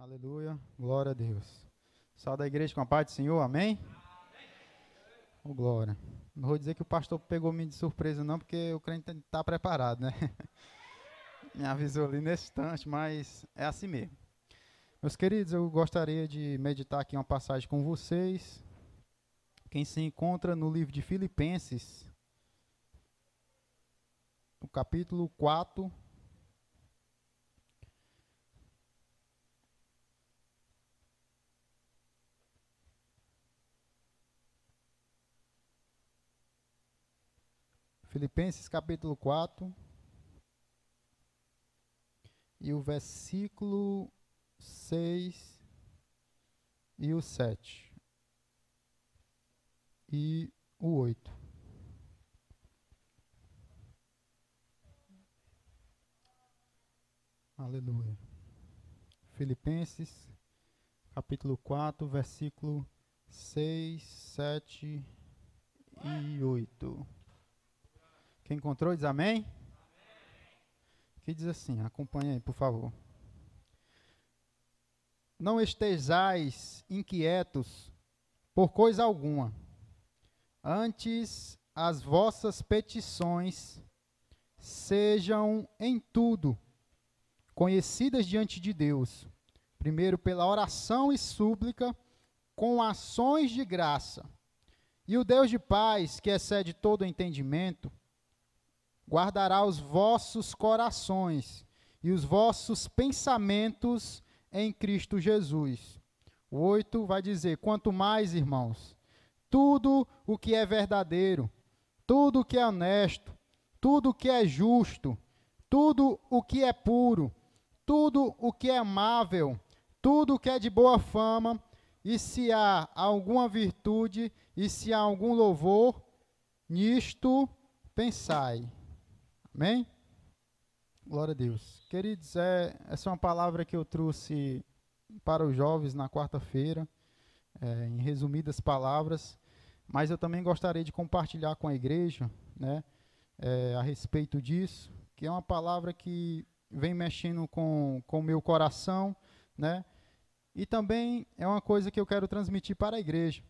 Aleluia, glória a Deus. Sal da igreja com a paz do Senhor, amém? Ô, glória. Não vou dizer que o pastor pegou-me de surpresa não, porque o crente está preparado, né? Me avisou ali nesse instante, mas é assim mesmo. Meus queridos, eu gostaria de meditar aqui uma passagem com vocês. Quem se encontra no livro de Filipenses, no capítulo 4, Filipenses capítulo 4, e o versículo 6 e o 7 e o 8. Aleluia. Filipenses capítulo 4, versículo 6, 7 e 8. Quem encontrou diz amém? Que diz assim, acompanha aí, por favor. Não estejais inquietos por coisa alguma, antes as vossas petições sejam em tudo conhecidas diante de Deus, primeiro pela oração e súplica, com ações de graça. E o Deus de paz, que excede todo entendimento, guardará os vossos corações e os vossos pensamentos em Cristo Jesus. O 8 vai dizer, quanto mais, irmãos, tudo o que é verdadeiro, tudo o que é honesto, tudo o que é justo, tudo o que é puro, tudo o que é amável, tudo o que é de boa fama, e se há alguma virtude, e se há algum louvor, nisto pensai. Amém? Glória a Deus. Queridos, essa é uma palavra que eu trouxe para os jovens na quarta-feira, em resumidas palavras, mas eu também gostaria de compartilhar com a igreja, né, a respeito disso, que é uma palavra que vem mexendo com o meu coração, né, e também é uma coisa que eu quero transmitir para a igreja.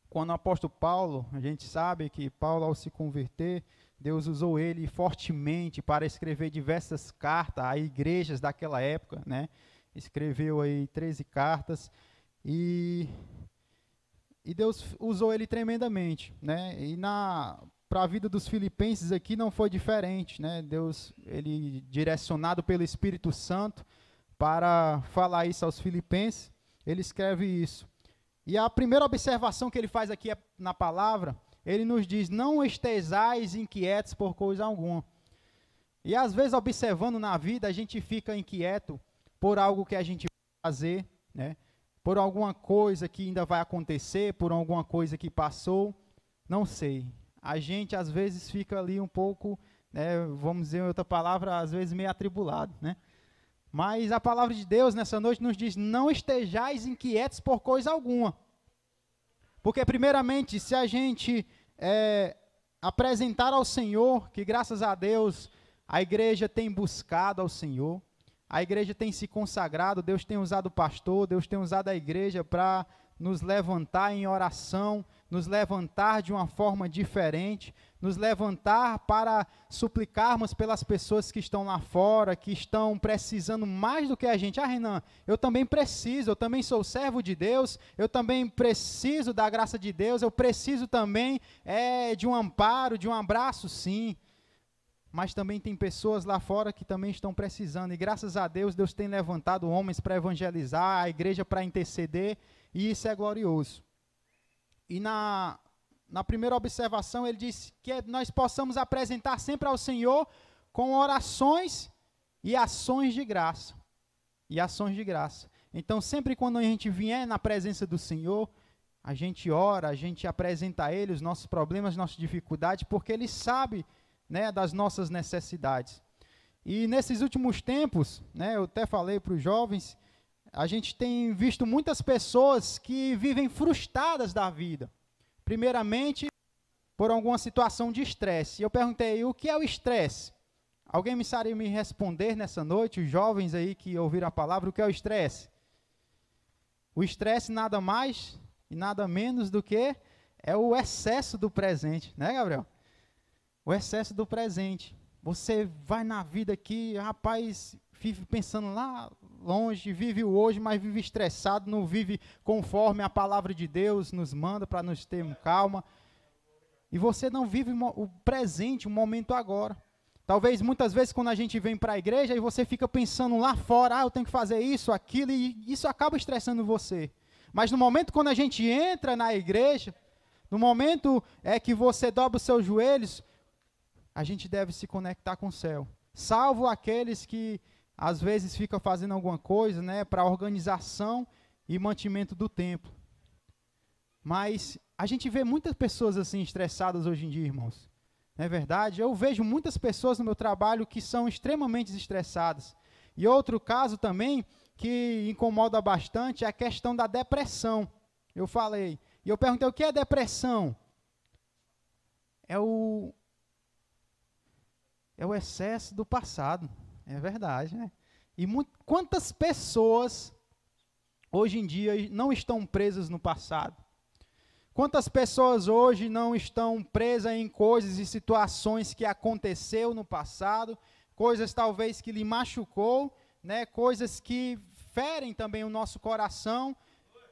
Quando o apóstolo Paulo, a gente sabe que Paulo, ao se converter, Deus usou ele fortemente para escrever diversas cartas a igrejas daquela época, né? Escreveu aí 13 cartas e Deus usou ele tremendamente, né? E para a vida dos filipenses aqui não foi diferente, né? Deus, ele direcionado pelo Espírito Santo para falar isso aos filipenses, ele escreve isso. E a primeira observação que ele faz aqui na palavra, ele nos diz, não estejais inquietos por coisa alguma. E às vezes, observando na vida, a gente fica inquieto por algo que a gente vai fazer, né? Por alguma coisa que ainda vai acontecer, por alguma coisa que passou, não sei. A gente às vezes fica ali um pouco, né, vamos dizer em outra palavra, às vezes meio atribulado, né? Mas a palavra de Deus nessa noite nos diz, não estejais inquietos por coisa alguma. Porque primeiramente, se a gente apresentar ao Senhor, que graças a Deus a igreja tem buscado ao Senhor, a igreja tem se consagrado, Deus tem usado o pastor, Deus tem usado a igreja para nos levantar em oração, nos levantar de uma forma diferente, nos levantar para suplicarmos pelas pessoas que estão lá fora, que estão precisando mais do que a gente. Ah, Renan, eu também preciso, eu também sou servo de Deus, eu também preciso da graça de Deus, eu preciso também de um amparo, de um abraço, sim. Mas também tem pessoas lá fora que também estão precisando, e graças a Deus, Deus tem levantado homens para evangelizar, a igreja para interceder, e isso é glorioso. E na primeira observação, ele diz que nós possamos apresentar sempre ao Senhor com orações e ações de graça. E ações de graça. Então, sempre quando a gente vier na presença do Senhor, a gente ora, a gente apresenta a Ele os nossos problemas, nossas dificuldades, porque Ele sabe, né, das nossas necessidades. E nesses últimos tempos, né, eu até falei para os jovens, a gente tem visto muitas pessoas que vivem frustradas da vida. Primeiramente, por alguma situação de estresse. E eu perguntei, o que é o estresse? Alguém me sabe me responder nessa noite, os jovens aí que ouviram a palavra, o que é o estresse? O estresse nada mais e nada menos do que é o excesso do presente, né, Gabriel? O excesso do presente. Você vai na vida aqui, rapaz, vive pensando lá longe, vive o hoje, mas vive estressado, não vive conforme a palavra de Deus nos manda para nos termos calma. E você não vive o presente, o momento agora. Talvez muitas vezes quando a gente vem para a igreja e você fica pensando lá fora, eu tenho que fazer isso, aquilo, e isso acaba estressando você. Mas no momento quando a gente entra na igreja, no momento que você dobra os seus joelhos, a gente deve se conectar com o céu. Salvo aqueles que às vezes ficam fazendo alguma coisa, né, para organização e mantimento do templo. Mas a gente vê muitas pessoas assim estressadas hoje em dia, irmãos. Não é verdade? Eu vejo muitas pessoas no meu trabalho que são extremamente estressadas. E outro caso também que incomoda bastante é a questão da depressão. Eu falei. E eu perguntei, o que é depressão? É o excesso do passado. É verdade, né? E quantas pessoas hoje em dia não estão presas no passado? Quantas pessoas hoje não estão presas em coisas e situações que aconteceu no passado, coisas talvez que lhe machucou, né? Coisas que ferem também o nosso coração,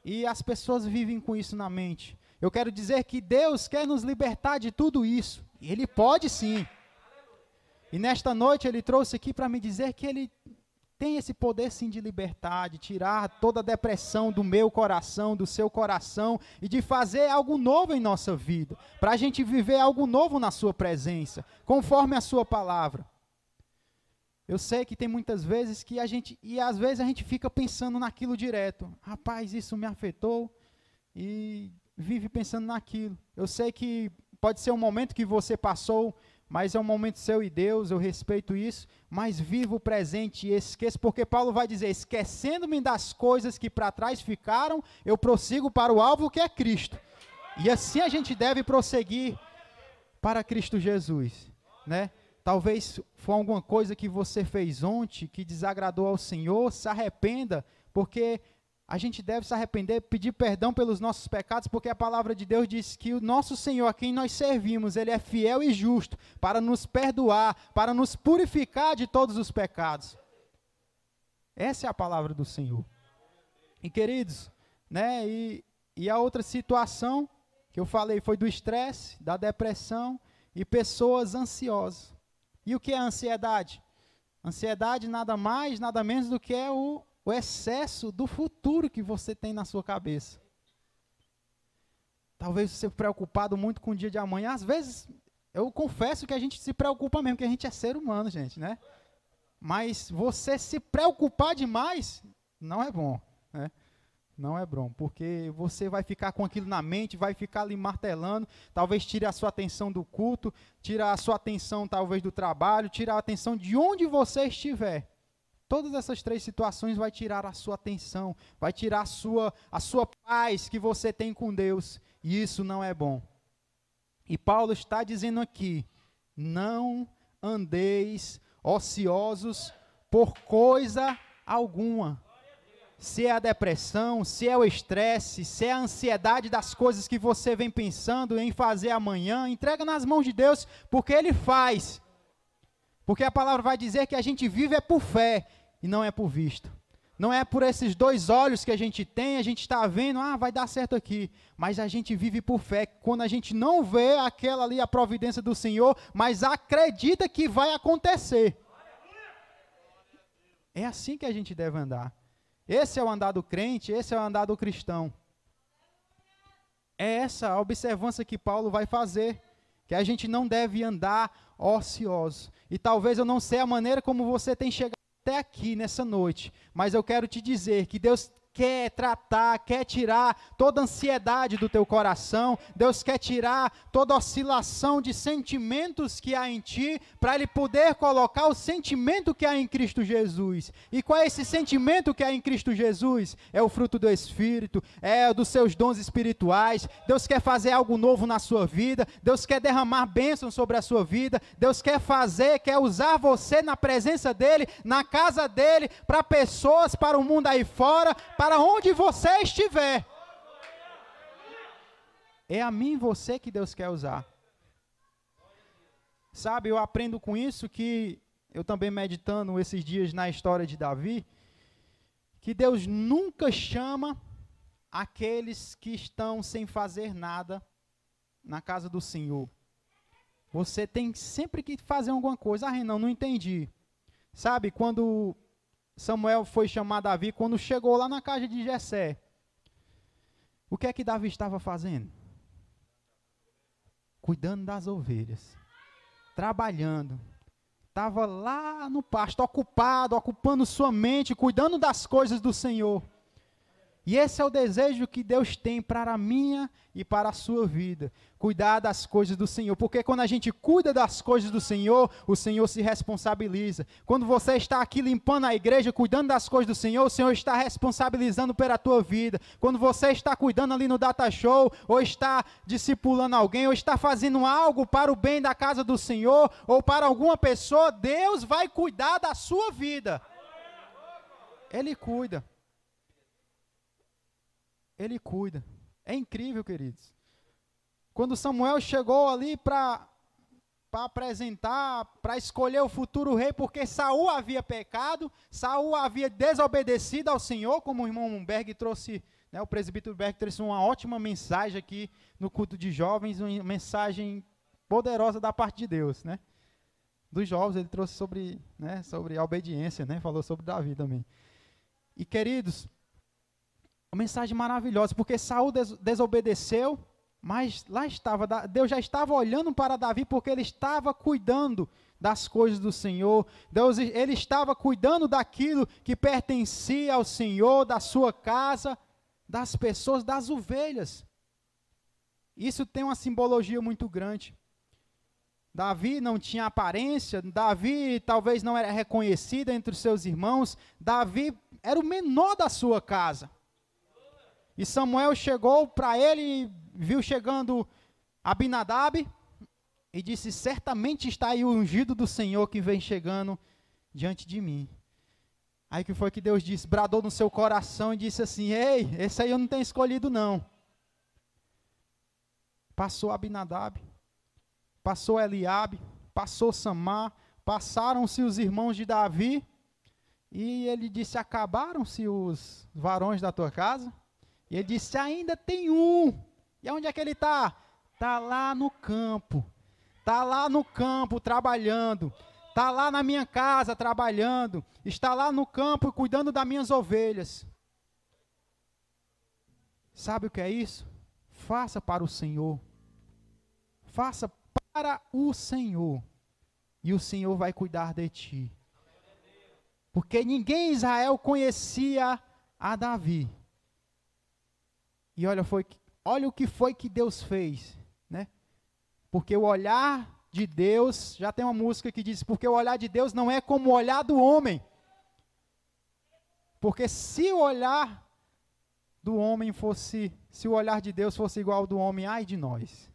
e as pessoas vivem com isso na mente. Eu quero dizer que Deus quer nos libertar de tudo isso. E Ele pode sim. E nesta noite Ele trouxe aqui para me dizer que Ele tem esse poder sim de libertar, de tirar toda a depressão do meu coração, do seu coração, e de fazer algo novo em nossa vida, para a gente viver algo novo na sua presença, conforme a sua palavra. Eu sei que tem muitas vezes que às vezes a gente fica pensando naquilo direto. Rapaz, isso me afetou, e vive pensando naquilo. Eu sei que pode ser um momento que você passou, mas é um momento seu e Deus, eu respeito isso, mas viva o presente e esqueça, porque Paulo vai dizer, esquecendo-me das coisas que para trás ficaram, eu prossigo para o alvo que é Cristo. E assim a gente deve prosseguir para Cristo Jesus, né? Talvez foi alguma coisa que você fez ontem, que desagradou ao Senhor, se arrependa, porque a gente deve se arrepender, pedir perdão pelos nossos pecados, porque a palavra de Deus diz que o nosso Senhor, a quem nós servimos, Ele é fiel e justo para nos perdoar, para nos purificar de todos os pecados. Essa é a palavra do Senhor. E queridos, né, e a outra situação que eu falei foi do estresse, da depressão e pessoas ansiosas. E o que é a ansiedade? Ansiedade nada mais, nada menos do que é o excesso do futuro que você tem na sua cabeça. Talvez você preocupado muito com o dia de amanhã. Às vezes, eu confesso que a gente se preocupa mesmo, que a gente é ser humano, gente, né? Mas você se preocupar demais não é bom, né? Não é bom, porque você vai ficar com aquilo na mente, vai ficar ali martelando, talvez tire a sua atenção do culto, tire a sua atenção talvez do trabalho, tire a atenção de onde você estiver. Todas essas três situações vai tirar a sua atenção, vai tirar a sua paz que você tem com Deus, e isso não é bom. E Paulo está dizendo aqui, não andeis ociosos por coisa alguma. Se é a depressão, se é o estresse, se é a ansiedade das coisas que você vem pensando em fazer amanhã, entrega nas mãos de Deus, porque Ele faz. Porque a palavra vai dizer que a gente vive é por fé e não é por vista. Não é por esses dois olhos que a gente tem, a gente está vendo, vai dar certo aqui. Mas a gente vive por fé. Quando a gente não vê aquela ali, a providência do Senhor, mas acredita que vai acontecer. É assim que a gente deve andar. Esse é o andar do crente, esse é o andar do cristão. É essa a observância que Paulo vai fazer, que a gente não deve andar ocioso. E talvez eu não sei a maneira como você tem chegado até aqui nessa noite, mas eu quero te dizer que Deus quer tratar, quer tirar toda ansiedade do teu coração, Deus quer tirar toda oscilação de sentimentos que há em ti, para Ele poder colocar o sentimento que há em Cristo Jesus. E qual é esse sentimento que há em Cristo Jesus? É o fruto do Espírito, é dos seus dons espirituais. Deus quer fazer algo novo na sua vida, Deus quer derramar bênçãos sobre a sua vida, Deus quer usar você na presença dEle, na casa dEle, para pessoas, para o mundo aí fora, para para onde você estiver. É a mim e você que Deus quer usar. Sabe, eu aprendo com isso que, eu também meditando esses dias na história de Davi, que Deus nunca chama aqueles que estão sem fazer nada na casa do Senhor. Você tem sempre que fazer alguma coisa. Ah, Renan, não entendi. Sabe, quando Samuel foi chamar Davi, quando chegou lá na casa de Jessé, o que é que Davi estava fazendo? Cuidando das ovelhas, trabalhando. Estava lá no pasto, ocupando sua mente, cuidando das coisas do Senhor. E esse é o desejo que Deus tem para a minha e para a sua vida. Cuidar das coisas do Senhor. Porque quando a gente cuida das coisas do Senhor, o Senhor se responsabiliza. Quando você está aqui limpando a igreja, cuidando das coisas do Senhor, o Senhor está responsabilizando pela tua vida. Quando você está cuidando ali no Data Show, ou está discipulando alguém, ou está fazendo algo para o bem da casa do Senhor, ou para alguma pessoa, Deus vai cuidar da sua vida. Ele cuida. Ele cuida. É incrível, queridos. Quando Samuel chegou ali para apresentar, para escolher o futuro rei, porque Saul havia pecado, Saul havia desobedecido ao Senhor, como o irmão Berg trouxe, né, o presbítero Berg trouxe uma ótima mensagem aqui no culto de jovens, uma mensagem poderosa da parte de Deus, né? Dos jovens ele trouxe sobre, né, sobre a obediência, né? Falou sobre Davi também. E queridos, uma mensagem maravilhosa, porque Saul desobedeceu, mas lá estava, Deus já estava olhando para Davi, porque ele estava cuidando das coisas do Senhor. Ele estava cuidando daquilo que pertencia ao Senhor, da sua casa, das pessoas, das ovelhas. Isso tem uma simbologia muito grande. Davi não tinha aparência, Davi talvez não era reconhecido entre os seus irmãos, Davi era o menor da sua casa. E Samuel chegou para ele, viu chegando Abinadab, e disse, certamente está aí o ungido do Senhor que vem chegando diante de mim. Aí que foi que Deus disse, bradou no seu coração e disse assim, ei, esse aí eu não tenho escolhido não. Passou Abinadab, passou Eliabe, passou Samar, passaram-se os irmãos de Davi, e ele disse, acabaram-se os varões da tua casa? E ele disse, ainda tem um. E onde é que ele está? Está lá no campo. Está lá no campo trabalhando. Está lá na minha casa trabalhando. Está lá no campo cuidando das minhas ovelhas. Sabe o que é isso? Faça para o Senhor. Faça para o Senhor. E o Senhor vai cuidar de ti. Porque ninguém em Israel conhecia a Davi. E olha o que foi que Deus fez, né? Porque o olhar de Deus, já tem uma música que diz, porque o olhar de Deus não é como o olhar do homem. Porque se o olhar do homem fosse, se o olhar de Deus fosse igual ao do homem, ai de nós.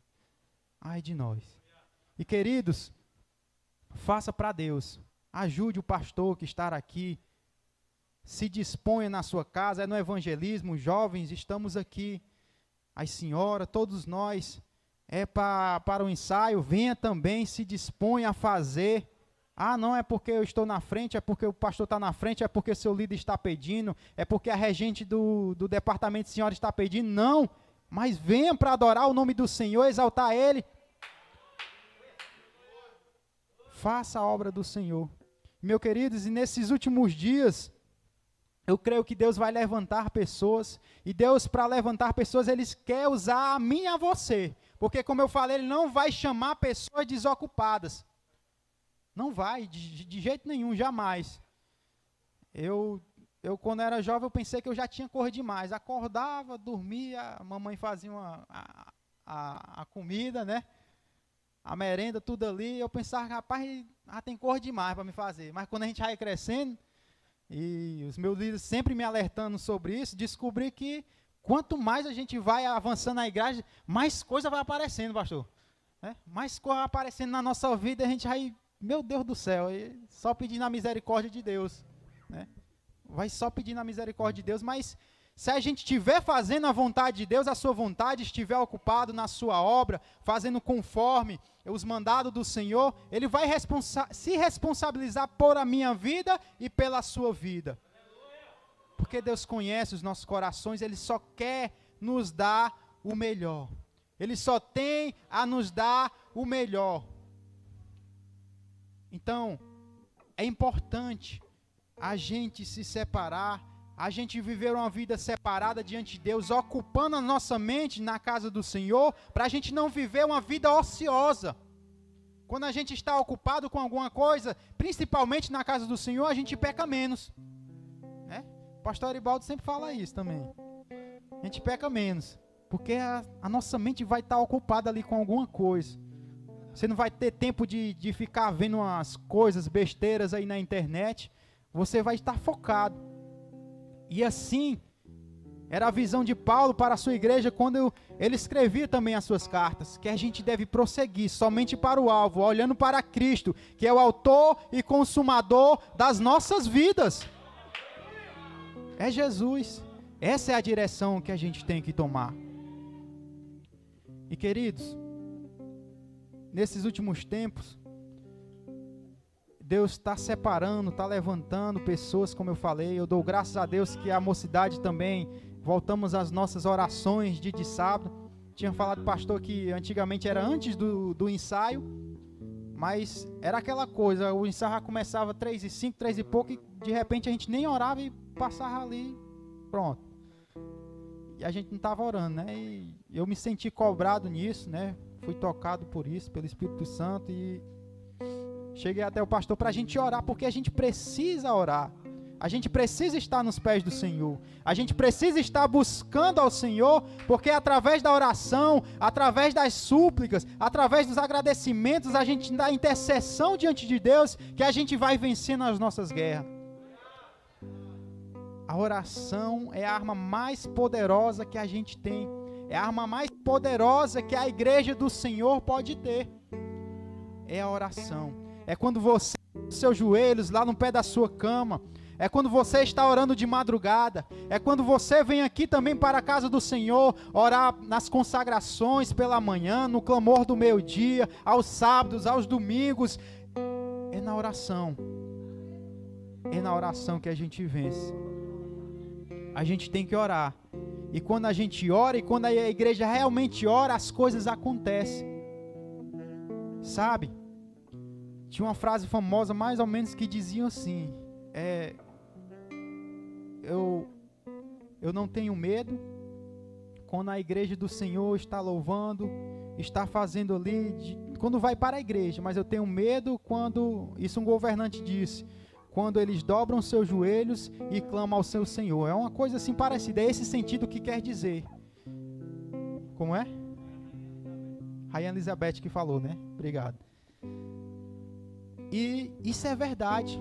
Ai de nós. E queridos, faça para Deus. Ajude o pastor que está aqui. Se disponha na sua casa, é no evangelismo, jovens, estamos aqui, as senhoras, todos nós, é para o ensaio, venha também, se disponha a fazer. Ah, não é porque eu estou na frente, é porque o pastor está na frente, é porque o seu líder está pedindo, é porque a regente do departamento de senhora está pedindo, não, mas venha para adorar o nome do Senhor, exaltar Ele. Faça a obra do Senhor. Meus queridos, e nesses últimos dias, eu creio que Deus vai levantar pessoas, e Deus, para levantar pessoas, Ele quer usar a mim e a você, porque como eu falei, Ele não vai chamar pessoas desocupadas, não vai, de jeito nenhum, jamais. Eu quando era jovem, eu pensei que eu já tinha cor demais, acordava, dormia, a mamãe fazia a comida, né, a merenda, tudo ali, eu pensava, rapaz, tem cor demais para me fazer, mas quando a gente vai crescendo, e os meus líderes sempre me alertando sobre isso, descobri que quanto mais a gente vai avançando na igreja, mais coisa vai aparecendo, pastor. Né? Mais coisa vai aparecendo na nossa vida, a gente vai, meu Deus do céu, só pedindo a misericórdia de Deus. Né? Vai só pedindo a misericórdia de Deus, mas Se a gente estiver fazendo a vontade de Deus, a sua vontade, estiver ocupado na sua obra, fazendo conforme os mandados do Senhor, Ele vai se responsabilizar por a minha vida e pela sua vida. Porque Deus conhece os nossos corações, Ele só quer nos dar o melhor. Ele só tem a nos dar o melhor. Então, é importante a gente se separar, a gente viver uma vida separada diante de Deus, ocupando a nossa mente na casa do Senhor, para a gente não viver uma vida ociosa. Quando a gente está ocupado com alguma coisa, principalmente na casa do Senhor, a gente peca menos. Né? O pastor Aribaldo sempre fala isso também. A gente peca menos, porque a nossa mente vai estar ocupada ali com alguma coisa. Você não vai ter tempo de ficar vendo umas coisas, besteiras aí na internet. Você vai estar focado. E assim, era a visão de Paulo para a sua igreja quando ele escrevia também as suas cartas, que a gente deve prosseguir somente para o alvo, olhando para Cristo, que é o autor e consumador das nossas vidas. É Jesus. Essa é a direção que a gente tem que tomar. E queridos, nesses últimos tempos, Deus está separando, está levantando pessoas, como eu falei. Eu dou graças a Deus que a mocidade também, voltamos às nossas orações de sábado. Tinha falado, pastor, que antigamente era antes do ensaio, mas era aquela coisa, o ensaio já começava 3h05, 3 e pouco, e de repente a gente nem orava e passava ali, pronto. E a gente não estava orando, né? E eu me senti cobrado nisso, né? Fui tocado por isso, pelo Espírito Santo, e cheguei até o pastor para a gente orar, porque a gente precisa orar. A gente precisa estar nos pés do Senhor. A gente precisa estar buscando ao Senhor, porque através da oração, através das súplicas, através dos agradecimentos, a gente dá intercessão diante de Deus, que a gente vai vencendo as nossas guerras. A oração é a arma mais poderosa que a gente tem. É a arma mais poderosa que a igreja do Senhor pode ter. É a oração. É quando você, os seus joelhos lá no pé da sua cama. É quando você está orando de madrugada. É quando você vem aqui também para a casa do Senhor, orar nas consagrações pela manhã, no clamor do meio-dia, aos sábados, aos domingos. É na oração. É na oração que a gente vence. A gente tem que orar. E quando a gente ora, e quando a igreja realmente ora, as coisas acontecem. Sabe? Tinha uma frase famosa, mais ou menos, que dizia assim: eu não tenho medo quando a igreja do Senhor está louvando, está fazendo ali, quando vai para a igreja, mas eu tenho medo quando, isso um governante disse, quando eles dobram seus joelhos e clamam ao seu Senhor. É uma coisa assim parecida, é esse sentido que quer dizer. Como é? Rainha Elizabeth que falou, né? Obrigado. E isso é verdade.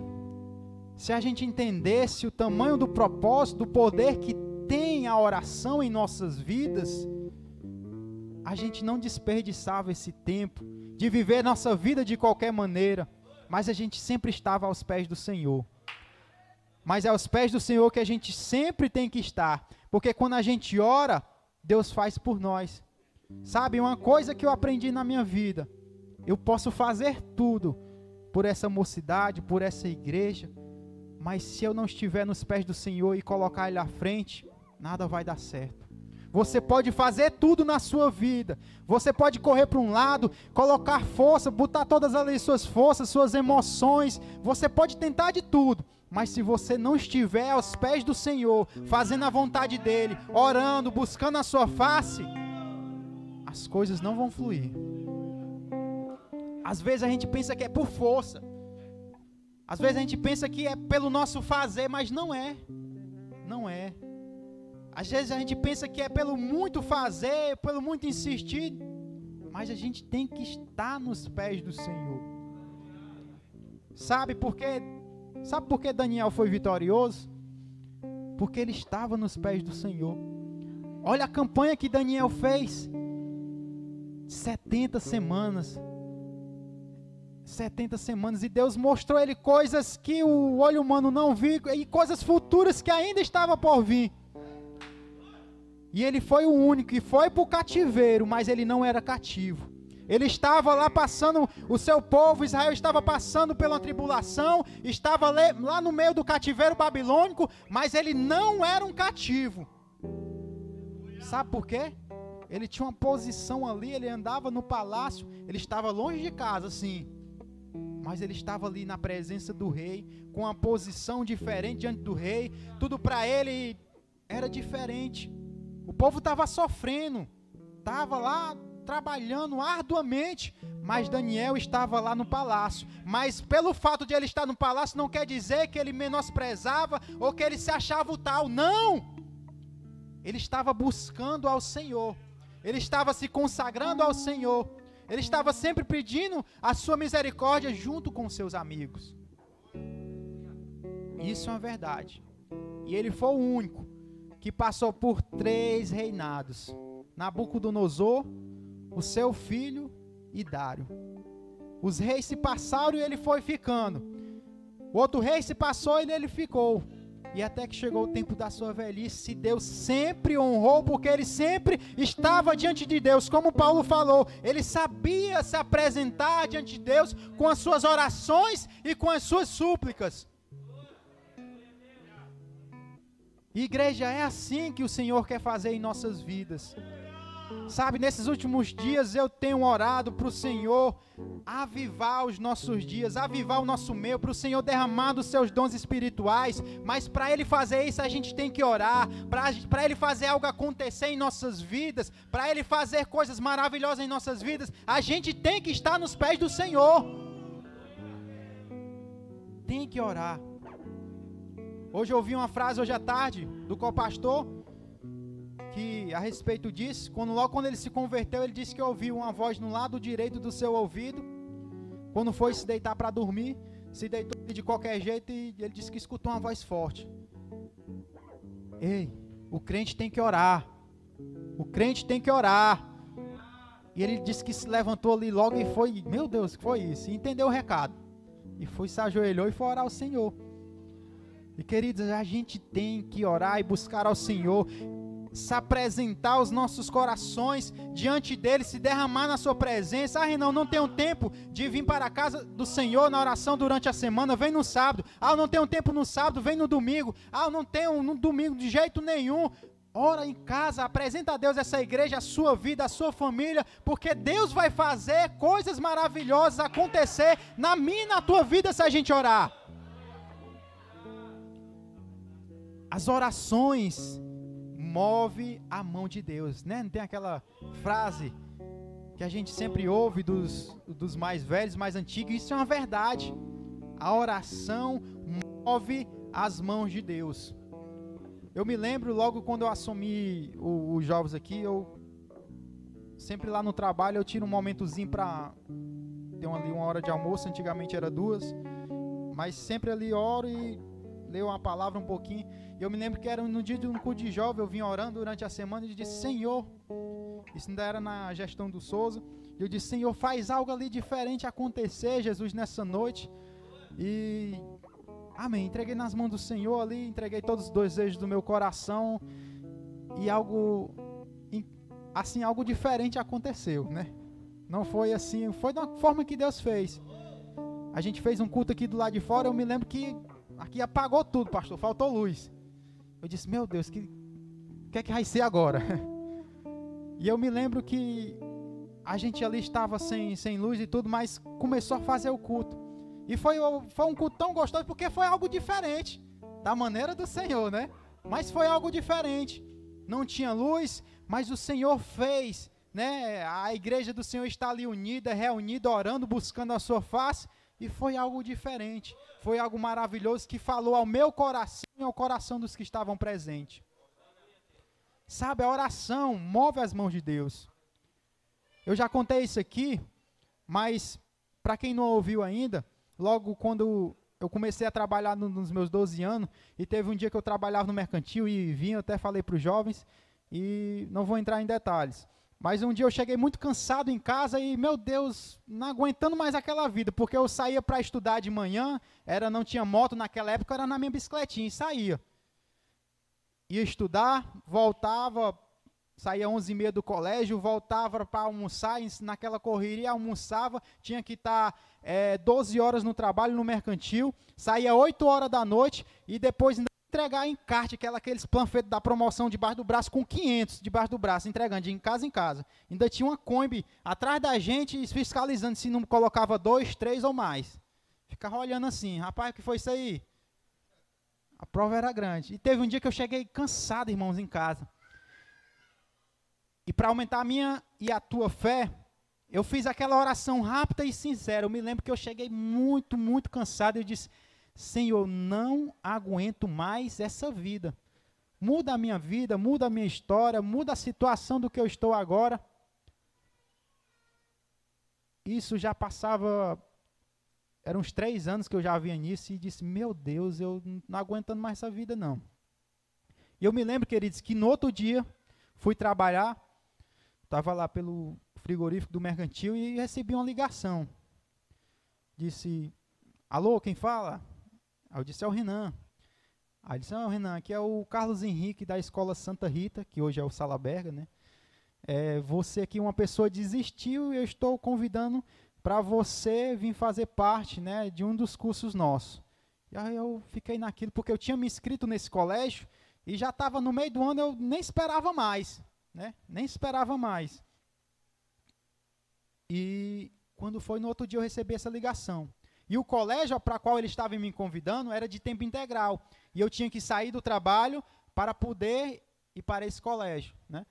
Se a gente entendesse o tamanho do propósito, do poder que tem a oração em nossas vidas, a gente não desperdiçava esse tempo de viver nossa vida de qualquer maneira, mas a gente sempre estava aos pés do Senhor. Mas é aos pés do Senhor que a gente sempre tem que estar, porque quando a gente ora, Deus faz por nós. Sabe, uma coisa que eu aprendi na minha vida, eu posso fazer tudo por essa mocidade, por essa igreja, mas se eu não estiver nos pés do Senhor e colocar Ele à frente, nada vai dar certo. Você pode fazer tudo na sua vida, você pode correr para um lado, colocar força, botar todas as suas forças, suas emoções, você pode tentar de tudo, mas se você não estiver aos pés do Senhor, fazendo a vontade dEle, orando, buscando a sua face, as coisas não vão fluir. Às vezes a gente pensa que é por força, às vezes a gente pensa que é pelo nosso fazer, mas não é. Não é. Às vezes a gente pensa que é pelo muito fazer, pelo muito insistir, mas a gente tem que estar nos pés do Senhor. Sabe por que Daniel foi vitorioso? Porque ele estava nos pés do Senhor. Olha a campanha que Daniel fez. 70 semanas. 70 semanas, e Deus mostrou a ele coisas que o olho humano não viu, e coisas futuras que ainda estavam por vir. E ele foi o único que foi para o cativeiro, mas ele não era cativo. Ele estava lá passando, o seu povo, Israel, estava passando pela tribulação, estava lá no meio do cativeiro babilônico, mas ele não era um cativo. Sabe por quê? Ele tinha uma posição ali, ele andava no palácio, ele estava longe de casa, sim, mas ele estava ali na presença do rei, com uma posição diferente diante do rei, tudo para ele era diferente. O povo estava sofrendo, estava lá trabalhando arduamente, mas Daniel estava lá no palácio. Mas pelo fato de ele estar no palácio, não quer dizer que ele menosprezava ou que ele se achava o tal, não! Ele estava buscando ao Senhor, ele estava se consagrando ao Senhor, ele estava sempre pedindo a sua misericórdia junto com seus amigos. Isso é uma verdade. E ele foi o único que passou por 3 reinados: Nabucodonosor, o seu filho e Dário. Os reis se passaram e ele foi ficando. O outro rei se passou e ele ficou. E até que chegou o tempo da sua velhice, Deus sempre honrou, porque ele sempre estava diante de Deus. Como Paulo falou, ele sabia se apresentar diante de Deus com as suas orações e com as suas súplicas. Igreja, é assim que o Senhor quer fazer em nossas vidas. Sabe, nesses últimos dias eu tenho orado para o Senhor avivar os nossos dias, avivar o nosso meio, para o Senhor derramar dos seus dons espirituais. Mas para Ele fazer isso a gente tem que orar, para Ele fazer algo acontecer em nossas vidas, para Ele fazer coisas maravilhosas em nossas vidas, a gente tem que estar nos pés do Senhor. Tem que orar. Hoje eu ouvi uma frase hoje à tarde do co-pastor, que a respeito disso, logo quando ele se converteu, ele disse que ouviu uma voz no lado direito do seu ouvido, quando foi se deitar para dormir, se deitou de qualquer jeito e ele disse que escutou uma voz forte. Ei, o crente tem que orar, o crente tem que orar. E ele disse que se levantou ali logo e foi, meu Deus, que foi isso? E entendeu o recado, e foi, se ajoelhou e foi orar ao Senhor. E queridos, a gente tem que orar e buscar ao Senhor, se apresentar os nossos corações diante dele, se derramar na sua presença. Ah, Renan, não tenho tempo de vir para a casa do Senhor na oração durante a semana, vem no sábado. Ah, eu não tenho tempo no sábado, vem no domingo. Ah, eu não tenho no domingo de jeito nenhum. Ora em casa, apresenta a Deus essa igreja, a sua vida, a sua família, porque Deus vai fazer coisas maravilhosas acontecer na minha e na tua vida se a gente orar. As orações move a mão de Deus, né? Não tem aquela frase que a gente sempre ouve dos mais velhos, mais antigos? Isso é uma verdade. A oração move as mãos de Deus. Eu me lembro logo quando eu assumi os jovens aqui, eu sempre lá no trabalho eu tiro um momentozinho para ter ali uma hora de almoço. Antigamente era 2, mas sempre ali oro e leio uma palavra um pouquinho. E eu me lembro que era no dia de um culto de jovem, eu vim orando durante a semana e disse: Senhor, isso ainda era na gestão do Souza, e eu disse: Senhor, faz algo ali diferente acontecer, Jesus, nessa noite. E amém, entreguei nas mãos do Senhor ali, entreguei todos os desejos do meu coração, e algo assim, algo diferente aconteceu, né? Não foi assim, foi da forma que Deus fez. A gente fez um culto aqui do lado de fora, eu me lembro que aqui apagou tudo, pastor, faltou luz. Eu disse: meu Deus, o que é que vai ser agora? E eu me lembro que a gente ali estava sem luz e tudo, mas começou a fazer o culto. E foi um culto tão gostoso, porque foi algo diferente, da maneira do Senhor, né? Mas foi algo diferente. Não tinha luz, mas o Senhor fez, né? A igreja do Senhor está ali unida, reunida, orando, buscando a sua face. E foi algo diferente, foi algo maravilhoso que falou ao meu coração e ao coração dos que estavam presentes. Sabe, a oração move as mãos de Deus. Eu já contei isso aqui, mas para quem não ouviu ainda, logo quando eu comecei a trabalhar nos meus 12 anos, e teve um dia que eu trabalhava no mercantil e vim, eu até falei para os jovens, e não vou entrar em detalhes. Mas um dia eu cheguei muito cansado em casa e, meu Deus, não aguentando mais aquela vida, porque eu saía para estudar de manhã, não tinha moto naquela época, era na minha bicicletinha e saía. Ia estudar, voltava, saía 11h30 do colégio, voltava para almoçar, naquela correria almoçava, tinha que estar 12 horas no trabalho, no mercantil, saía 8 horas da noite e depois ainda entregar encarte, aqueles panfletos da promoção debaixo do braço, com 500 debaixo do braço, entregando de casa em casa. Ainda tinha uma Kombi atrás da gente, fiscalizando se não colocava 2, 3 ou mais. Ficava olhando assim, rapaz, o que foi isso aí? A prova era grande. E teve um dia que eu cheguei cansado, irmãos, em casa. E para aumentar a minha e a tua fé, eu fiz aquela oração rápida e sincera. Eu me lembro que eu cheguei muito, muito cansado. Eu disse, Senhor, não aguento mais essa vida. Muda a minha vida, muda a minha história, muda a situação do que eu estou agora. Isso já passava, eram uns 3 anos que eu já havia nisso e disse, meu Deus, eu não aguentando mais essa vida não. E eu me lembro, queridos, que no outro dia, fui trabalhar, estava lá pelo frigorífico do mercantil e recebi uma ligação. Disse, alô, quem fala? Aí eu disse, é o Renan. Aí ele disse, não, Renan, aqui é o Carlos Henrique da Escola Santa Rita, que hoje é o Salaberga, né? Você aqui, uma pessoa desistiu e eu estou convidando para você vir fazer parte, né, de um dos cursos nossos. E aí eu fiquei naquilo, porque eu tinha me inscrito nesse colégio e já estava no meio do ano, eu nem esperava mais, né? Nem esperava mais. E quando foi no outro dia eu recebi essa ligação. E o colégio para qual ele estava me convidando era de tempo integral. E eu tinha que sair do trabalho para poder ir para esse colégio, né?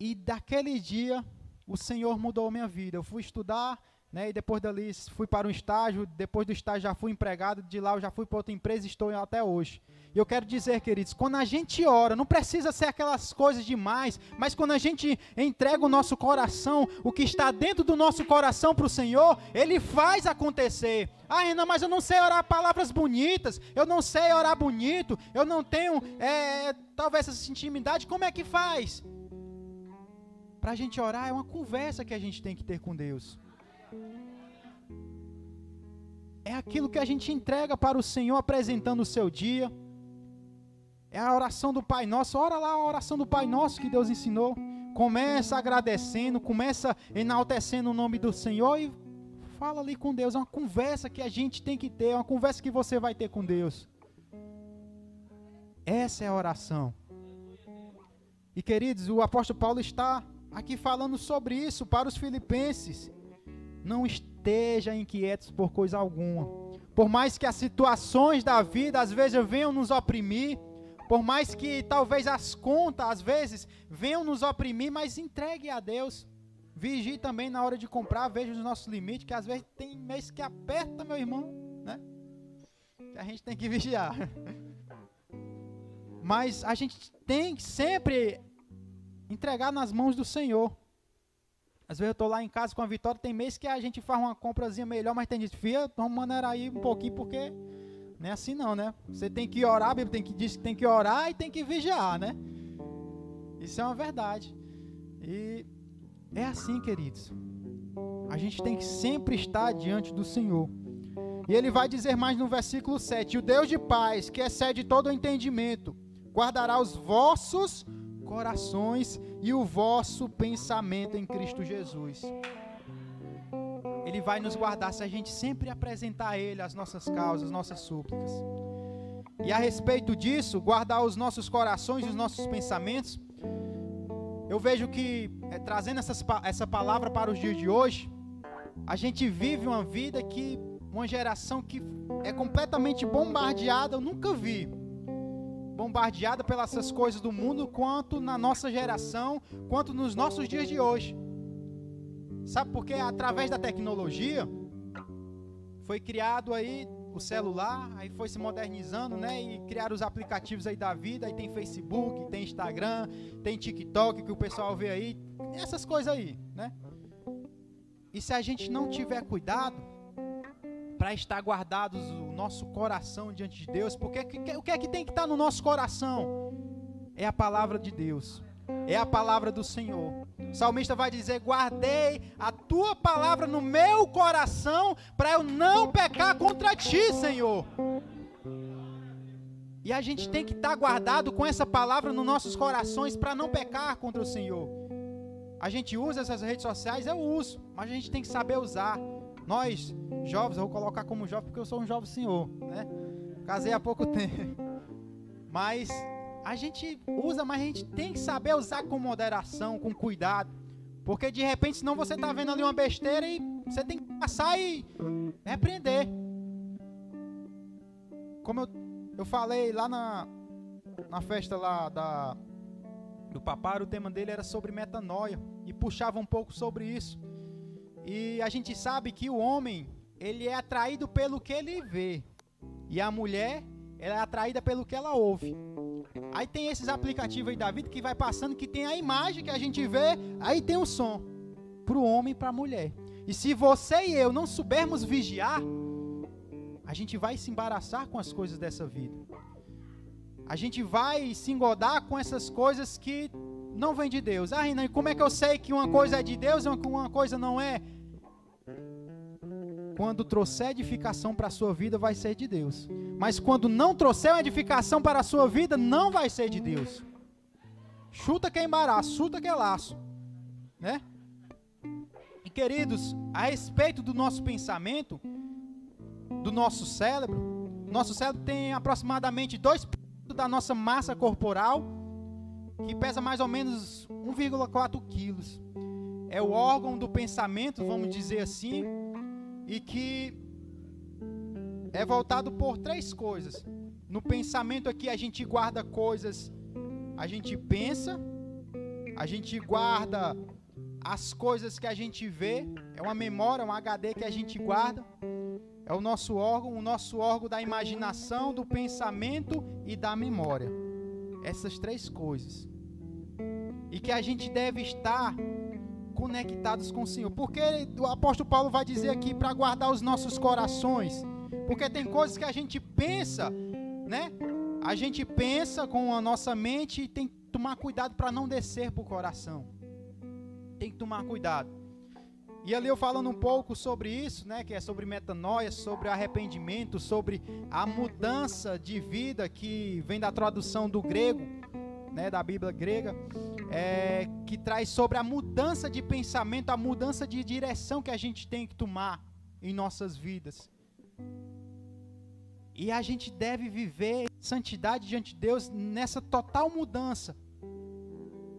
E daquele dia o Senhor mudou a minha vida. Eu fui estudar, né, e depois dali fui para um estágio, depois do estágio já fui empregado, de lá eu já fui para outra empresa e estou até hoje. E eu quero dizer, queridos, quando a gente ora, não precisa ser aquelas coisas demais, mas quando a gente entrega o nosso coração, o que está dentro do nosso coração para o Senhor, Ele faz acontecer. Ah, Renan, mas eu não sei orar palavras bonitas, eu não sei orar bonito, eu não tenho, talvez essa intimidade, como é que faz? Para a gente orar é uma conversa que a gente tem que ter com Deus. É aquilo que a gente entrega para o Senhor apresentando o seu dia. É a oração do Pai Nosso. Ora lá a oração do Pai Nosso que Deus ensinou. Começa agradecendo, começa enaltecendo o nome do Senhor e fala ali com Deus. É uma conversa que a gente tem que ter, é uma conversa que você vai ter com Deus. Essa é a oração. E queridos, o apóstolo Paulo está aqui falando sobre isso para os filipenses. Não esteja inquietos por coisa alguma. Por mais que as situações da vida às vezes venham nos oprimir, por mais que talvez as contas às vezes venham nos oprimir, mas entregue a Deus. Vigie também na hora de comprar, veja os nossos limites, que às vezes tem mês que aperta, meu irmão, né? Que a gente tem que vigiar. Mas a gente tem que sempre entregar nas mãos do Senhor. Às vezes eu estou lá em casa com a Vitória, tem mês que a gente faz uma comprazinha melhor, mas tem gente, filha, vamos maneirar aí um pouquinho, porque não é assim não, né? Você tem que orar, a Bíblia diz que tem que orar e tem que vigiar, né? Isso é uma verdade. E é assim, queridos. A gente tem que sempre estar diante do Senhor. E ele vai dizer mais no versículo 7, o Deus de paz, que excede todo o entendimento, guardará os vossos corações e o vosso pensamento em Cristo Jesus. Ele vai nos guardar se a gente sempre apresentar a Ele as nossas causas, as nossas súplicas. E a respeito disso, guardar os nossos corações e os nossos pensamentos, eu vejo que, trazendo essa palavra para os dias de hoje, a gente vive uma geração que é completamente bombardeada, eu nunca vi, bombardeada pelas essas coisas do mundo, quanto na nossa geração, quanto nos nossos dias de hoje. Sabe por quê? Através da tecnologia, foi criado aí o celular, aí foi se modernizando, né? E criaram os aplicativos aí da vida, aí tem Facebook, tem Instagram, tem TikTok, que o pessoal vê aí, essas coisas aí, né? E se a gente não tiver cuidado, para estar guardados o nosso coração diante de Deus, porque o que é que tem que estar no nosso coração? É a palavra de Deus, é a palavra do Senhor. O salmista vai dizer, guardei a tua palavra no meu coração, para eu não pecar contra ti, Senhor. E a gente tem que estar guardado com essa palavra nos nossos corações para não pecar contra o Senhor. A gente usa essas redes sociais, eu uso, mas a gente tem que saber usar. Nós, jovens, eu vou colocar como jovem porque eu sou um jovem senhor, né? Casei há pouco tempo. Mas a gente usa, mas a gente tem que saber usar com moderação, com cuidado. Porque de repente, senão você está vendo ali uma besteira e você tem que passar e repreender. Como eu falei lá na festa lá do Papar, o tema dele era sobre metanoia. E puxava um pouco sobre isso. E a gente sabe que o homem, ele é atraído pelo que ele vê. E a mulher, ela é atraída pelo que ela ouve. Aí tem esses aplicativos aí da vida que vai passando, que tem a imagem que a gente vê, aí tem o som. Para o homem e para a mulher. E se você e eu não soubermos vigiar, a gente vai se embaraçar com as coisas dessa vida. A gente vai se engodar com essas coisas que não vêm de Deus. Ah, Renan, como é que eu sei que uma coisa é de Deus e uma coisa não é? Quando trouxer edificação para a sua vida, vai ser de Deus. Mas quando não trouxer uma edificação para a sua vida, não vai ser de Deus. Chuta que é embaraço, chuta que é laço. Né? E queridos, a respeito do nosso pensamento, do nosso cérebro tem aproximadamente 2% da nossa massa corporal, que pesa mais ou menos 1,4 quilos. É o órgão do pensamento, vamos dizer assim, e que é voltado por 3 coisas. No pensamento aqui a gente guarda coisas, a gente pensa, a gente guarda as coisas que a gente vê, é uma memória, um HD que a gente guarda, é o nosso órgão da imaginação, do pensamento e da memória. Essas 3 coisas. E que a gente deve estar conectados com o Senhor. Porque o apóstolo Paulo vai dizer aqui para guardar os nossos corações. Porque tem coisas que a gente pensa, né? A gente pensa com a nossa mente e tem que tomar cuidado para não descer para o coração. Tem que tomar cuidado. E ali eu falando um pouco sobre isso, né? Que é sobre metanoia, sobre arrependimento, sobre a mudança de vida que vem da tradução do grego, né? Da Bíblia grega. Que traz sobre a mudança de pensamento, a mudança de direção que a gente tem que tomar em nossas vidas. E a gente deve viver santidade diante de Deus nessa total mudança,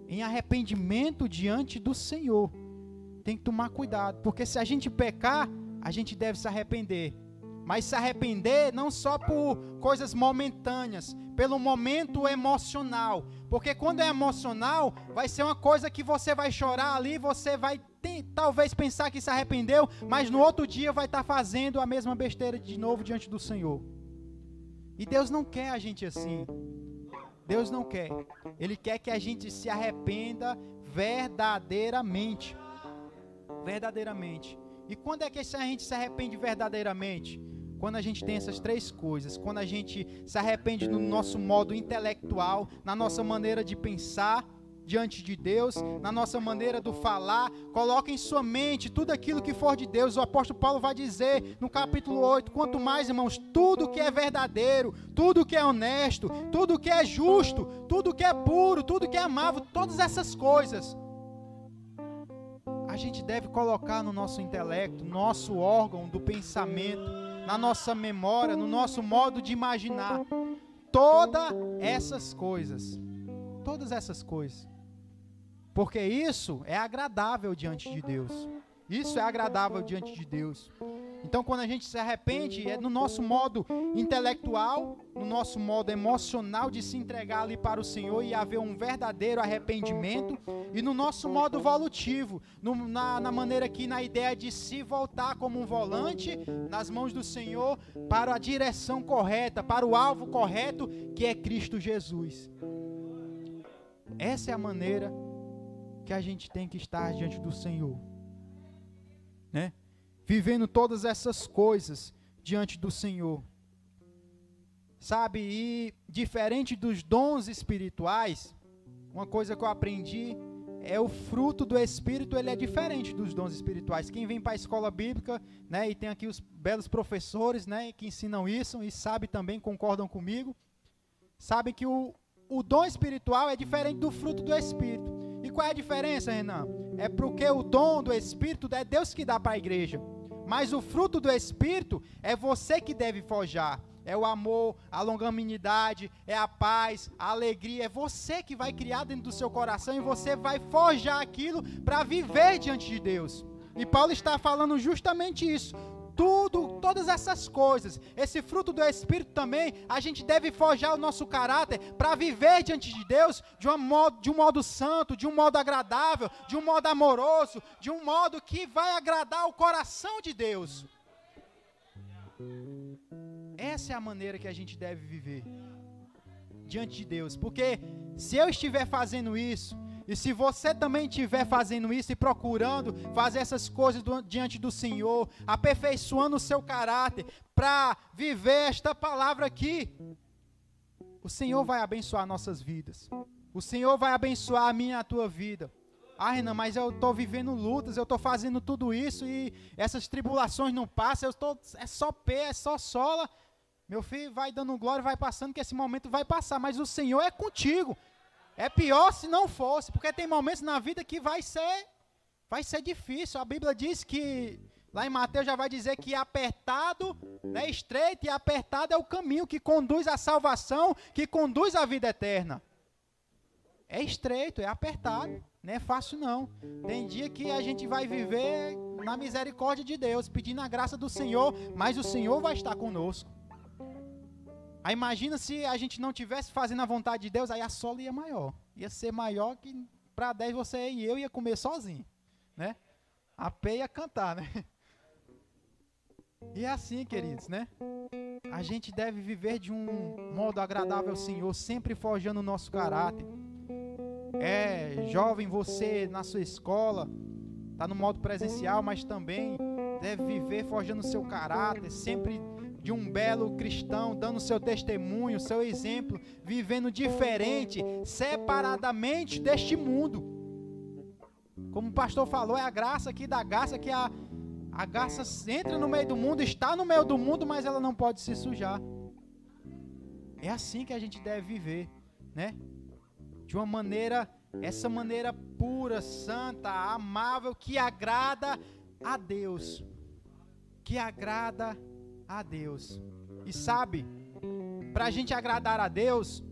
em arrependimento diante do Senhor. Tem que tomar cuidado, porque se a gente pecar, a gente deve se arrepender. Mas se arrepender não só por coisas momentâneas, pelo momento emocional. Porque quando é emocional, vai ser uma coisa que você vai chorar ali, você vai talvez pensar que se arrependeu, mas no outro dia vai estar fazendo a mesma besteira de novo diante do Senhor. E Deus não quer a gente assim. Deus não quer. Ele quer que a gente se arrependa verdadeiramente. Verdadeiramente. E quando é que a gente se arrepende verdadeiramente? Quando a gente tem essas 3 coisas. Quando a gente se arrepende no nosso modo intelectual, na nossa maneira de pensar diante de Deus, na nossa maneira de falar. Coloca em sua mente tudo aquilo que for de Deus. O apóstolo Paulo vai dizer no capítulo 8, quanto mais, irmãos, tudo que é verdadeiro, tudo que é honesto, tudo que é justo, tudo que é puro, tudo que é amável, todas essas coisas a gente deve colocar no nosso intelecto, nosso órgão do pensamento, na nossa memória, no nosso modo de imaginar. Todas essas coisas. Porque isso é agradável diante de Deus. Isso é agradável diante de Deus. Então, quando a gente se arrepende, é no nosso modo intelectual, no nosso modo emocional de se entregar ali para o Senhor e haver um verdadeiro arrependimento, e no nosso modo volutivo, na maneira que, na ideia de se voltar como um volante nas mãos do Senhor para a direção correta, para o alvo correto, que é Cristo Jesus. Essa é a maneira que a gente tem que estar diante do Senhor, né? Vivendo todas essas coisas diante do Senhor. Sabe, e diferente dos dons espirituais, uma coisa que eu aprendi é o fruto do Espírito, ele é diferente dos dons espirituais. Quem vem para a escola bíblica, né, e tem aqui os belos professores, né, que ensinam isso e sabe também, concordam comigo, sabem que o dom espiritual é diferente do fruto do Espírito. E qual é a diferença, Renan? É porque o dom do Espírito é Deus que dá para a igreja. Mas o fruto do Espírito é você que deve forjar. É o amor, a longanimidade, é a paz, a alegria. É você que vai criar dentro do seu coração e você vai forjar aquilo para viver diante de Deus. E Paulo está falando justamente isso. Todas essas coisas, esse fruto do Espírito também, a gente deve forjar o nosso caráter para viver diante de Deus de um modo santo, de um modo agradável, de um modo amoroso, de um modo que vai agradar o coração de Deus. Essa é a maneira que a gente deve viver diante de Deus, porque se eu estiver fazendo isso, e se você também estiver fazendo isso e procurando fazer essas coisas diante do Senhor, aperfeiçoando o seu caráter para viver esta palavra aqui, o Senhor vai abençoar nossas vidas. O Senhor vai abençoar a minha e a tua vida. Ah, Renan, mas eu estou vivendo lutas, eu estou fazendo tudo isso e essas tribulações não passam, é só pé, é só sola. Meu filho, vai dando glória, vai passando, que esse momento vai passar, mas o Senhor é contigo. É pior se não fosse, porque tem momentos na vida que vai ser difícil. A Bíblia diz que, lá em Mateus já vai dizer que apertado, né, estreito e apertado é o caminho que conduz à salvação, que conduz à vida eterna. É estreito, é apertado, não é fácil não. Tem dia que a gente vai viver na misericórdia de Deus, pedindo a graça do Senhor, mas o Senhor vai estar conosco. Aí imagina se a gente não tivesse fazendo a vontade de Deus, aí a sola ia maior. Ia ser maior que para 10 você e eu ia comer sozinho, né? A pé ia cantar, né? E é assim, queridos, né? A gente deve viver de um modo agradável ao Senhor, sempre forjando o nosso caráter. Jovem, você na sua escola, está no modo presencial, mas também deve viver forjando o seu caráter, sempre de um belo cristão, dando seu testemunho, seu exemplo, vivendo diferente, separadamente deste mundo. Como o pastor falou, é a graça aqui da graça, que a garça entra no meio do mundo, está no meio do mundo, mas ela não pode se sujar. É assim que a gente deve viver, né? De uma maneira, essa maneira pura, santa, amável, que agrada a Deus. Que agrada a Deus. E sabe, para a gente agradar a Deus,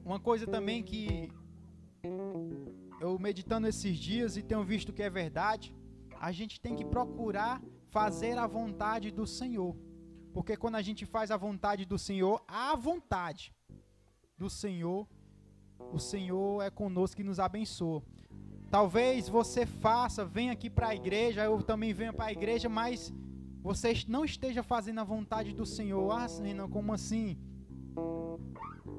uma coisa também que eu meditando esses dias e tenho visto que é verdade, a gente tem que procurar fazer a vontade do Senhor. Porque quando a gente faz a vontade do Senhor, a vontade do Senhor, o Senhor é conosco e nos abençoa. Talvez você venha aqui para a igreja, eu também venha para a igreja, mas você não esteja fazendo a vontade do Senhor. Ah, Renan, como assim?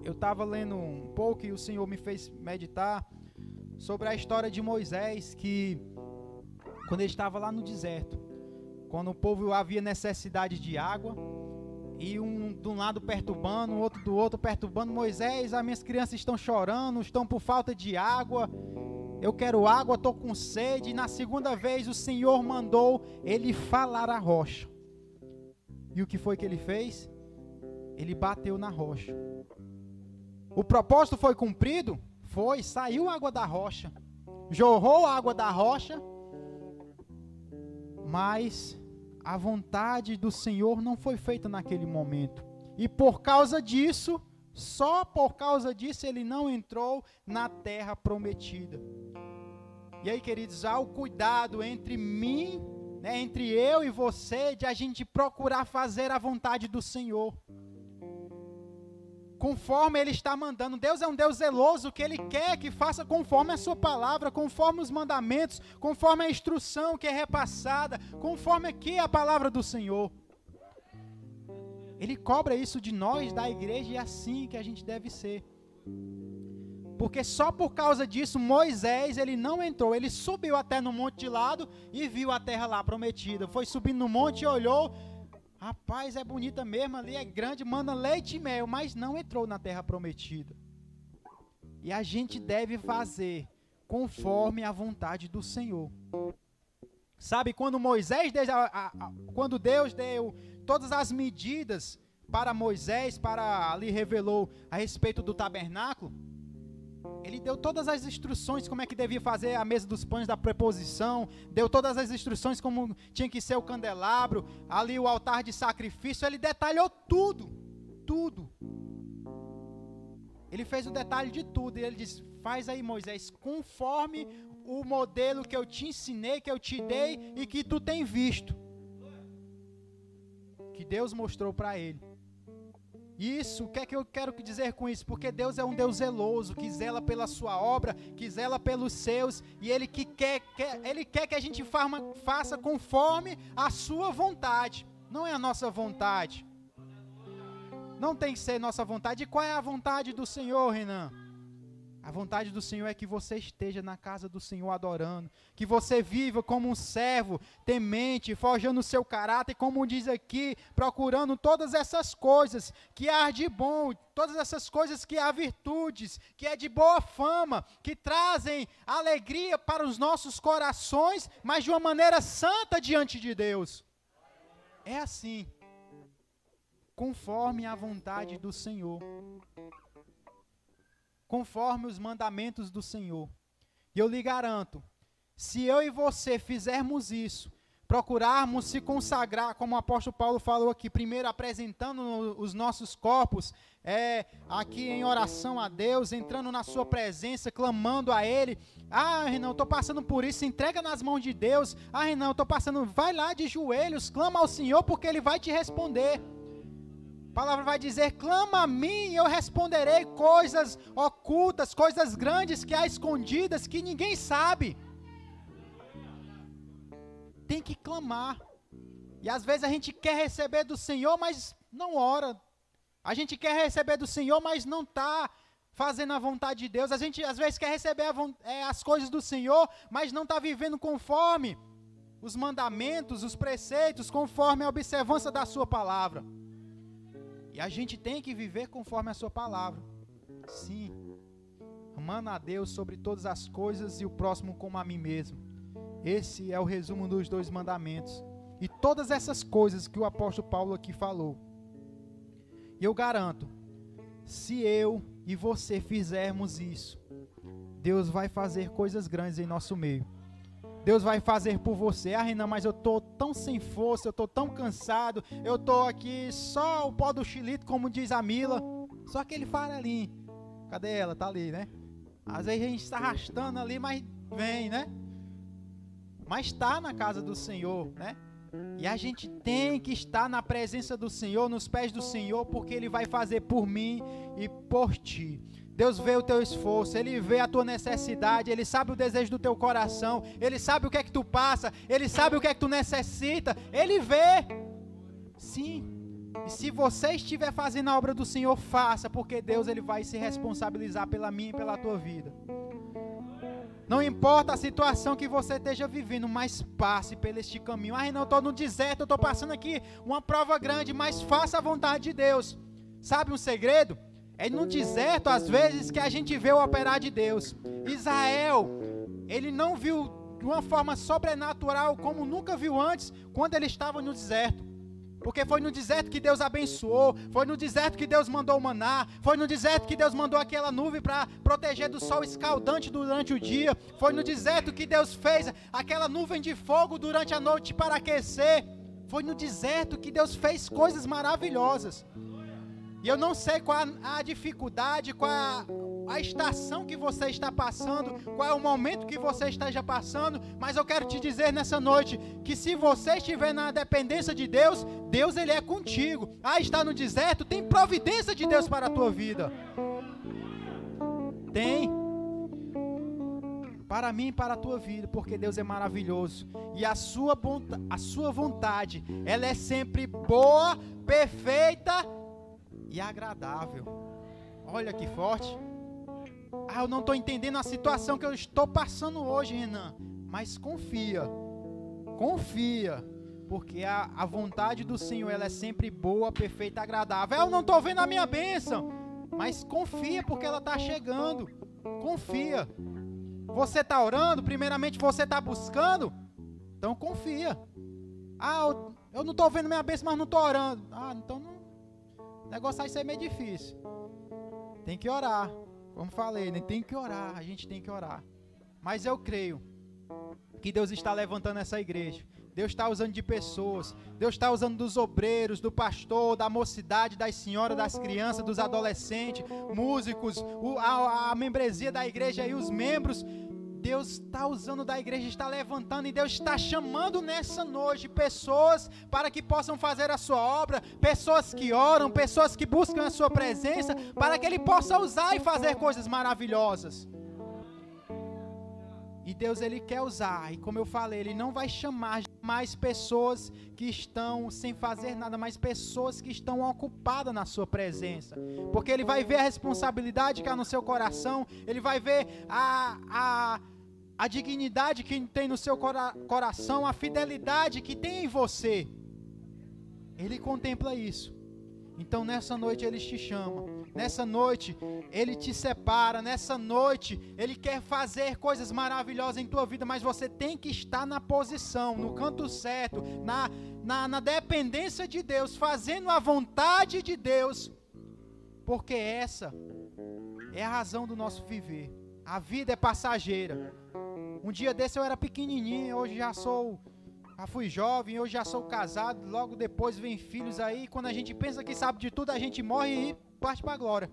Eu estava lendo um pouco e o Senhor me fez meditar sobre a história de Moisés, que quando ele estava lá no deserto, quando o povo havia necessidade de água, e um de um lado perturbando, o outro do outro perturbando, Moisés, as minhas crianças estão chorando, estão por falta de água, eu quero água, estou com sede. E na segunda vez o Senhor mandou ele falar à rocha. E o que foi que ele fez? Ele bateu na rocha. O propósito foi cumprido? Foi, saiu água da rocha, jorrou água da rocha, mas a vontade do Senhor não foi feita naquele momento. E por causa disso, só por causa disso, ele não entrou na terra prometida. E aí, queridos, há o cuidado entre mim, né, entre eu e você, de a gente procurar fazer a vontade do Senhor, conforme Ele está mandando. Deus é um Deus zeloso, que Ele quer que faça conforme a sua palavra, conforme os mandamentos, conforme a instrução que é repassada, conforme aqui a palavra do Senhor. Ele cobra isso de nós, da igreja, e é assim que a gente deve ser. Porque só por causa disso, Moisés, ele não entrou, ele subiu até no monte de lado e viu a terra lá prometida. Foi subindo no monte e olhou, rapaz, é bonita mesmo, ali é grande, manda leite e mel, mas não entrou na terra prometida. E a gente deve fazer conforme a vontade do Senhor. Sabe, quando Deus deu todas as medidas para Moisés, ali revelou a respeito do tabernáculo, ele deu todas as instruções como é que devia fazer a mesa dos pães da preposição, deu todas as instruções como tinha que ser o candelabro, ali o altar de sacrifício, ele detalhou tudo, tudo. Ele fez o detalhe de tudo, e ele disse, faz aí Moisés, conforme o modelo que eu te ensinei, que eu te dei e que tu tem visto. Que Deus mostrou para ele. Isso, o que é que eu quero dizer com isso? Porque Deus é um Deus zeloso, que zela pela sua obra, que zela pelos seus, e Ele quer que a gente faça conforme a sua vontade, não é a nossa vontade. Não tem que ser nossa vontade. E qual é a vontade do Senhor, Renan? A vontade do Senhor é que você esteja na casa do Senhor adorando, que você viva como um servo temente, forjando o seu caráter, como diz aqui, procurando todas essas coisas que há de bom, todas essas coisas que há virtudes, que é de boa fama, que trazem alegria para os nossos corações, mas de uma maneira santa diante de Deus. É assim, conforme a vontade do Senhor, conforme os mandamentos do Senhor. E eu lhe garanto, se eu e você fizermos isso, procurarmos se consagrar, como o apóstolo Paulo falou aqui, primeiro apresentando os nossos corpos, aqui em oração a Deus, entrando na sua presença, clamando a Ele. Ah, Renan, eu estou passando por isso, entrega nas mãos de Deus. Ah, Renan, eu estou passando, vai lá de joelhos, clama ao Senhor, porque Ele vai te responder. A palavra vai dizer, clama a mim e eu responderei coisas ocultas, coisas grandes que há escondidas, que ninguém sabe. Tem que clamar. E às vezes a gente quer receber do Senhor, mas não ora. A gente quer receber do Senhor, mas não está fazendo a vontade de Deus. A gente às vezes quer receber as coisas do Senhor, mas não está vivendo conforme os mandamentos, os preceitos, conforme a observância da sua palavra. E a gente tem que viver conforme a sua palavra. Sim. Amando a Deus sobre todas as coisas e o próximo como a mim mesmo. Esse é o resumo dos 2 mandamentos. E todas essas coisas que o apóstolo Paulo aqui falou. E eu garanto, se eu e você fizermos isso, Deus vai fazer coisas grandes em nosso meio. Deus vai fazer por você. Ah, Renan, mas eu estou tão sem força, eu estou tão cansado, eu estou aqui só o pó do xilito, como diz a Mila, só aquele farelinho. Cadê ela? Está ali, né? Às vezes a gente está arrastando ali, mas vem, né? Mas está na casa do Senhor, né? E a gente tem que estar na presença do Senhor, nos pés do Senhor, porque Ele vai fazer por mim e por ti. Deus vê o teu esforço, Ele vê a tua necessidade, Ele sabe o desejo do teu coração, Ele sabe o que é que tu passa, Ele sabe o que é que tu necessita, Ele vê. Sim, e se você estiver fazendo a obra do Senhor, faça, porque Deus Ele vai se responsabilizar pela minha e pela tua vida. Não importa a situação que você esteja vivendo, mas passe por este caminho. Ah, não, eu estou no deserto, eu estou passando aqui uma prova grande, mas faça a vontade de Deus. Sabe um segredo? É no deserto, às vezes, que a gente vê o operar de Deus. Israel, ele não viu de uma forma sobrenatural, como nunca viu antes, quando ele estava no deserto. Porque foi no deserto que Deus abençoou, foi no deserto que Deus mandou o maná, foi no deserto que Deus mandou aquela nuvem para proteger do sol escaldante durante o dia, foi no deserto que Deus fez aquela nuvem de fogo durante a noite para aquecer, foi no deserto que Deus fez coisas maravilhosas. E eu não sei qual a dificuldade, qual a estação que você está passando, qual é o momento que você esteja passando, mas eu quero te dizer nessa noite, que se você estiver na dependência de Deus, Deus Ele é contigo. Ah, está no deserto, tem providência de Deus para a tua vida. Tem. Para mim e para a tua vida, porque Deus é maravilhoso. E a sua vontade, ela é sempre boa, perfeita e agradável. Olha que forte. Ah, eu não estou entendendo a situação que eu estou passando hoje, Renan. Mas confia, porque a vontade do Senhor, ela é sempre boa, perfeita e agradável. Eu não estou vendo a minha bênção, mas confia, porque ela está chegando. Confia. Você está orando, primeiramente você está buscando, então confia. Ah, eu não estou vendo minha bênção, mas não estou orando. Ah, então não. O negócio vai ser meio difícil. Tem que orar. Como falei, né? Tem que orar. A gente tem que orar. Mas eu creio que Deus está levantando essa igreja. Deus está usando de pessoas. Deus está usando dos obreiros, do pastor, da mocidade, das senhoras, das crianças, dos adolescentes, músicos, a membresia da igreja e os membros. Deus está usando da igreja, está levantando, e Deus está chamando nessa noite pessoas para que possam fazer a sua obra, pessoas que oram, pessoas que buscam a sua presença, para que Ele possa usar e fazer coisas maravilhosas. E Deus, Ele quer usar, e como eu falei, Ele não vai chamar mais pessoas que estão sem fazer nada, mas pessoas que estão ocupadas na sua presença, porque Ele vai ver a responsabilidade que há no seu coração, Ele vai ver a dignidade que tem no seu coração, a fidelidade que tem em você. Ele contempla isso. Então nessa noite Ele te chama, nessa noite Ele te separa, nessa noite Ele quer fazer coisas maravilhosas em tua vida, mas você tem que estar na posição, no canto certo, na dependência de Deus, fazendo a vontade de Deus, porque essa é a razão do nosso viver. A vida é passageira. Um dia desse eu era pequenininho, hoje já fui jovem, hoje já sou casado, logo depois vem filhos aí, quando a gente pensa que sabe de tudo, a gente morre e parte para a glória.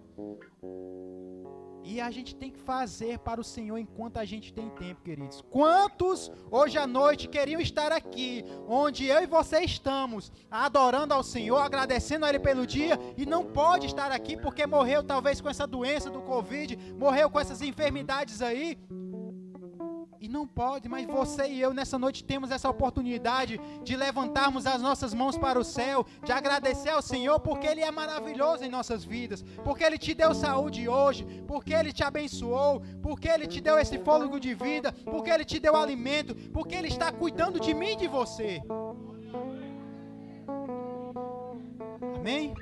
E a gente tem que fazer para o Senhor enquanto a gente tem tempo, queridos. Quantos hoje à noite queriam estar aqui, onde eu e você estamos, adorando ao Senhor, agradecendo a Ele pelo dia, e não pode estar aqui porque morreu talvez com essa doença do Covid, morreu com essas enfermidades aí, e não pode, mas você e eu nessa noite temos essa oportunidade de levantarmos as nossas mãos para o céu, de agradecer ao Senhor, porque Ele é maravilhoso em nossas vidas, porque Ele te deu saúde hoje, porque Ele te abençoou, porque Ele te deu esse fôlego de vida, porque Ele te deu alimento, porque Ele está cuidando de mim e de você. Amém?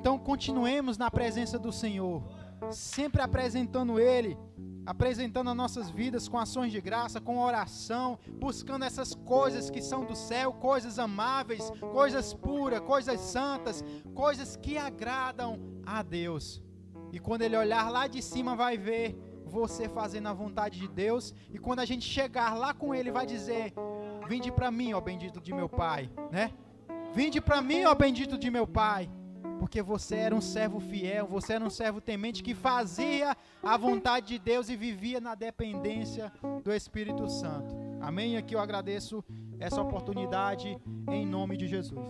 Então continuemos na presença do Senhor, sempre apresentando Ele, apresentando as nossas vidas com ações de graça, com oração, buscando essas coisas que são do céu, coisas amáveis, coisas puras, coisas santas, coisas que agradam a Deus. E quando Ele olhar lá de cima, vai ver você fazendo a vontade de Deus, e quando a gente chegar lá com Ele, vai dizer: vinde para mim, ó bendito de meu Pai, né? Vinde para mim, ó bendito de meu Pai. Porque você era um servo fiel, você era um servo temente que fazia a vontade de Deus e vivia na dependência do Espírito Santo. Amém? Aqui eu agradeço essa oportunidade em nome de Jesus.